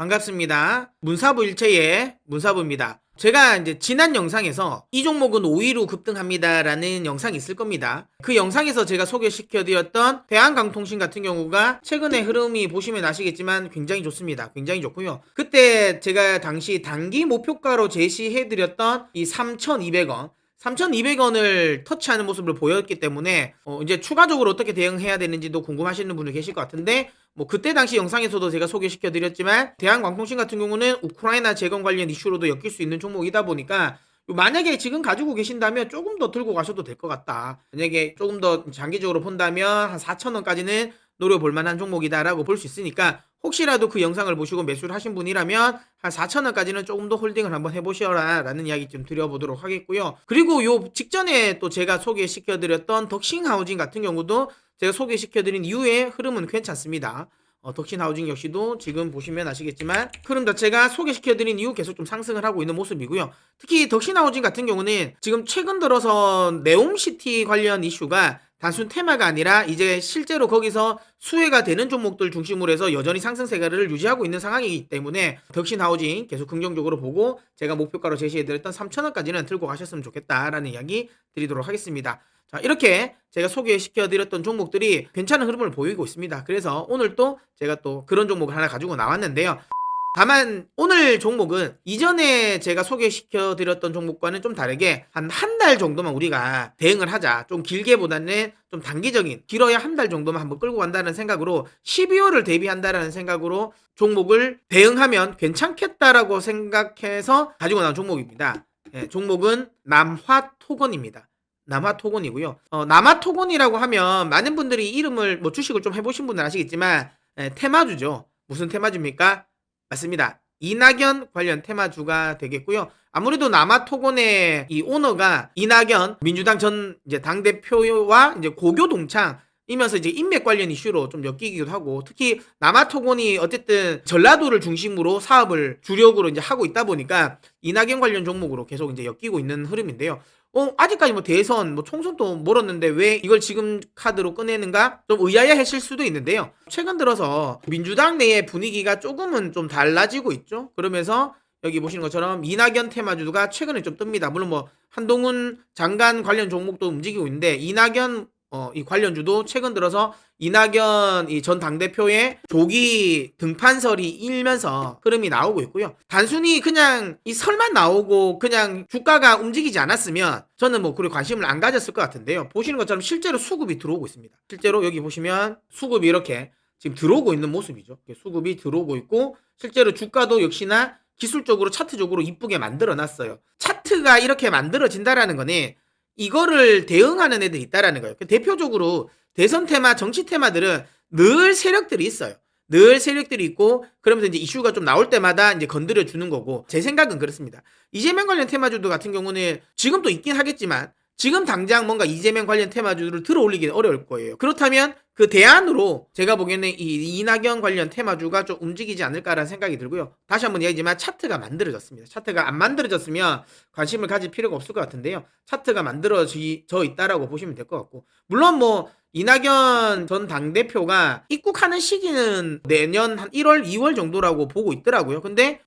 반갑습니다. 문사부 일체의 문사부입니다. 제가 이제 지난 영상에서 이 종목은 5위로 급등합니다라는 영상이 있을 겁니다. 그 영상에서 제가 소개시켜드렸던 대한강통신 같은 경우가 최근의 흐름이 보시면 아시겠지만 굉장히 좋습니다. 굉장히 좋고요. 그때 제가 당시 단기 목표가로 제시해드렸던 이 3,200원 3,200원을 터치하는 모습을 보였기 때문에 이제 추가적으로 어떻게 대응해야 되는지도 궁금하시는 분들 계실 것 같은데, 뭐 그때 당시 영상에서도 제가 소개시켜 드렸지만 대한광통신 같은 경우는 우크라이나 재건 관련 이슈로도 엮일 수 있는 종목이다 보니까 만약에 지금 가지고 계신다면 조금 더 들고 가셔도 될 것 같다. 만약에 조금 더 장기적으로 본다면 한 4,000원까지는 노려볼 만한 종목이다라고 볼 수 있으니까, 혹시라도 그 영상을 보시고 매수를 하신 분이라면 한 4,000원까지는 조금 더 홀딩을 한번 해보셔라 라는 이야기 좀 드려보도록 하겠고요. 그리고 요 직전에 또 제가 소개시켜드렸던 덕신하우징 같은 경우도 제가 소개시켜드린 이후에 흐름은 괜찮습니다. 덕신하우징 역시도 지금 보시면 아시겠지만 흐름 자체가 소개시켜드린 이후 계속 좀 상승을 하고 있는 모습이고요. 특히 덕신하우징 같은 경우는 지금 최근 들어서 네옴시티 관련 이슈가 단순 테마가 아니라 이제 실제로 거기서 수혜가 되는 종목들 중심으로 해서 여전히 상승세를 유지하고 있는 상황이기 때문에 덕신하우징 계속 긍정적으로 보고 제가 목표가로 제시해드렸던 3,000원까지는 들고 가셨으면 좋겠다라는 이야기 드리도록 하겠습니다. 자, 이렇게 제가 소개시켜드렸던 종목들이 괜찮은 흐름을 보이고 있습니다. 그래서 오늘 또 제가 또 그런 종목을 하나 가지고 나왔는데요. 다만 오늘 종목은 이전에 제가 소개시켜드렸던 종목과는 좀 다르게 한 달 정도만 우리가 대응을 하자. 좀 길게보다는 좀 단기적인, 길어야 한 달 정도만 한번 끌고 간다는 생각으로 12월을 대비한다라는 생각으로 종목을 대응하면 괜찮겠다라고 생각해서 가지고 나온 종목입니다. 종목은 남화토건입니다. 남화토건이고요. 남화토건이라고 하면 많은 분들이 이름을 뭐 주식을 좀 해보신 분들은 아시겠지만 테마주죠. 무슨 테마주입니까? 맞습니다. 이낙연 관련 테마주가 되겠고요. 아무래도 남아토건의 이 오너가 이낙연 민주당 전 이제 당대표와 이제 고교 동창이면서 이제 인맥 관련 이슈로 좀 엮이기도 하고, 특히 남아토건이 어쨌든 전라도를 중심으로 사업을 주력으로 이제 하고 있다 보니까 이낙연 관련 종목으로 계속 이제 엮이고 있는 흐름인데요. 아직까지 뭐 대선, 뭐 총선도 멀었는데 왜 이걸 지금 카드로 꺼내는가? 좀 의아해하실 수도 있는데요. 최근 들어서 민주당 내의 분위기가 조금은 좀 달라지고 있죠. 그러면서 여기 보시는 것처럼 이낙연 테마주가 최근에 좀 뜹니다. 물론 뭐 한동훈 장관 관련 종목도 움직이고 있는데, 이낙연 이 관련주도 최근 들어서 이낙연 이 전 당대표의 조기 등판설이 일면서 흐름이 나오고 있고요. 단순히 그냥 이 설만 나오고 그냥 주가가 움직이지 않았으면 저는 뭐 그리 관심을 안 가졌을 것 같은데요. 보시는 것처럼 실제로 수급이 들어오고 있습니다. 실제로 여기 보시면 수급이 이렇게 지금 들어오고 있는 모습이죠. 수급이 들어오고 있고, 실제로 주가도 역시나 기술적으로 차트적으로 이쁘게 만들어 놨어요. 차트가 이렇게 만들어진다라는 거는 이거를 대응하는 애들이 있다라는 거예요. 대표적으로 대선 테마, 정치 테마들은 늘 세력들이 있어요. 늘 세력들이 있고, 그러면서 이제 이슈가 좀 나올 때마다 이제 건드려 주는 거고, 제 생각은 그렇습니다. 이재명 관련 테마주도 같은 경우는 지금도 있긴 하겠지만 지금 당장 뭔가 이재명 관련 테마주를 들어 올리기는 어려울 거예요. 그렇다면 그 대안으로 제가 보기에는 이 이낙연 관련 테마주가 좀 움직이지 않을까라는 생각이 들고요. 다시 한번 얘기하지만 차트가 만들어졌습니다. 차트가 안 만들어졌으면 관심을 가질 필요가 없을 것 같은데요. 차트가 만들어져 있다라고 보시면 될 것 같고, 물론 뭐 이낙연 전 당대표가 입국하는 시기는 내년 한 1월, 2월 정도라고 보고 있더라고요. 근데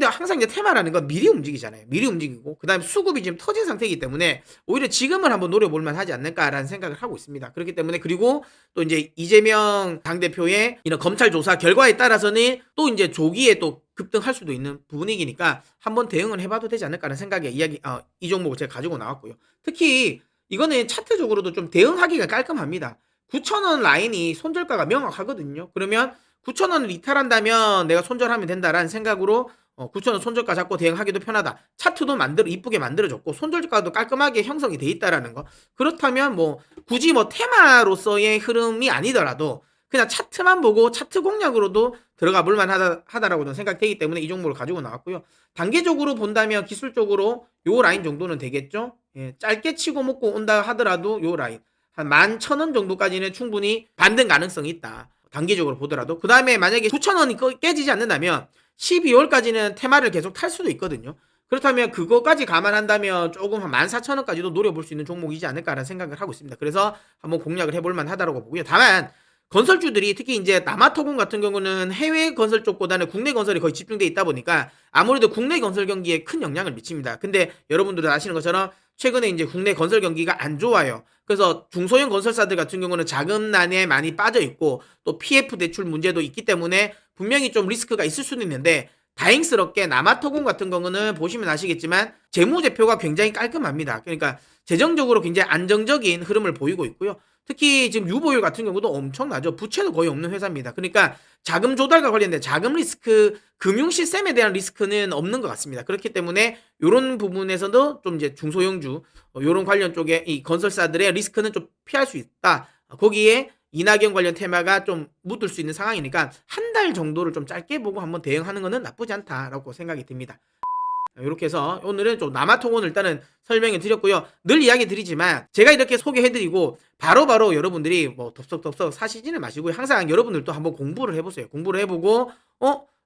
항상 이제 테마라는 건 미리 움직이잖아요. 미리 움직이고, 그 다음에 수급이 지금 터진 상태이기 때문에 오히려 지금을 한번 노려볼만 하지 않을까라는 생각을 하고 있습니다. 그렇기 때문에, 그리고 또 이제 이재명 당대표의 이런 검찰 조사 결과에 따라서는 또 이제 조기에 또 급등할 수도 있는 분위기니까 한번 대응을 해봐도 되지 않을까라는 생각에 이 종목을 제가 가지고 나왔고요. 특히 이거는 차트적으로도 좀 대응하기가 깔끔합니다. 9,000원 라인이 손절가가 명확하거든요. 그러면 9,000원을 이탈한다면 내가 손절하면 된다라는 생각으로 9,000원 손절가 잡고 대응하기도 편하다. 차트도 이쁘게 만들어졌고, 손절가도 깔끔하게 형성이 돼 있다라는 거. 그렇다면 뭐 굳이 뭐 테마로서의 흐름이 아니더라도 그냥 차트만 보고 차트 공략으로도 들어가 볼만 하다라고 저는 생각되기 때문에 이 종목을 가지고 나왔고요. 단계적으로 본다면 기술적으로 요 라인 정도는 되겠죠. 짧게 치고 먹고 온다 하더라도 요 라인 한 11,000원 정도까지는 충분히 반등 가능성이 있다. 단기적으로 보더라도. 그 다음에 만약에 9,000원이 깨지지 않는다면 12월까지는 테마를 계속 탈 수도 있거든요. 그렇다면 그거까지 감안한다면 조금 한 14,000원까지도 노려볼 수 있는 종목이지 않을까라는 생각을 하고 있습니다. 그래서 한번 공략을 해볼 만하다고 보고요. 다만 건설주들이 특히 이제 남아토공 같은 경우는 해외 건설 쪽보다는 국내 건설이 거의 집중돼 있다 보니까 아무래도 국내 건설 경기에 큰 영향을 미칩니다. 근데 여러분들도 아시는 것처럼 최근에 이제 국내 건설 경기가 안 좋아요. 그래서 중소형 건설사들 같은 경우는 자금난에 많이 빠져 있고 또 PF 대출 문제도 있기 때문에 분명히 좀 리스크가 있을 수는 있는데 다행스럽게 남아토공 같은 경우는 보시면 아시겠지만 재무제표가 굉장히 깔끔합니다. 그러니까 재정적으로 굉장히 안정적인 흐름을 보이고 있고요. 특히 지금 유보율 같은 경우도 엄청나죠. 부채도 거의 없는 회사입니다. 그러니까 자금 조달과 관련된 자금 리스크, 금융 시스템에 대한 리스크는 없는 것 같습니다. 그렇기 때문에 이런 부분에서도 좀 이제 중소형주, 이런 관련 쪽에 이 건설사들의 리스크는 좀 피할 수 있다. 거기에 이낙연 관련 테마가 좀 묻을 수 있는 상황이니까 한 달 정도를 좀 짧게 보고 한번 대응하는 것은 나쁘지 않다라고 생각이 듭니다. 이렇게 해서 오늘은 좀 남아통운을 일단은 설명해 드렸고요. 늘 이야기 드리지만 제가 이렇게 소개해 드리고 바로바로 여러분들이 뭐 덥석덥석 사시지는 마시고요. 항상 여러분들도 한번 공부를 해보세요. 공부를 해보고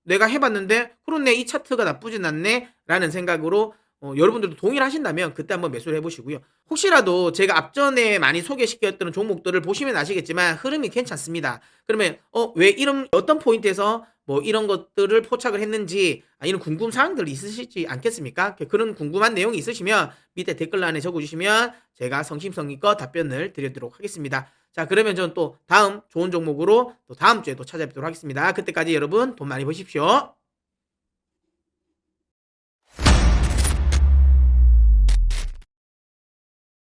내가 해봤는데 그렇네, 이 차트가 나쁘진 않네 라는 생각으로 여러분들도 동일하신다면 그때 한번 매수를 해보시고요. 혹시라도 제가 앞전에 많이 소개시켰던 종목들을 보시면 아시겠지만 흐름이 괜찮습니다. 그러면 왜 이런 어떤 포인트에서 뭐 이런 것들을 포착을 했는지 이런 궁금 사항들이 있으시지 않겠습니까? 그런 궁금한 내용이 있으시면 밑에 댓글란에 적어주시면 제가 성심성의껏 답변을 드리도록 하겠습니다. 자, 그러면 저는 또 다음 좋은 종목으로 또 다음 주에 또 찾아뵙도록 하겠습니다. 그때까지 여러분 돈 많이 버십시오.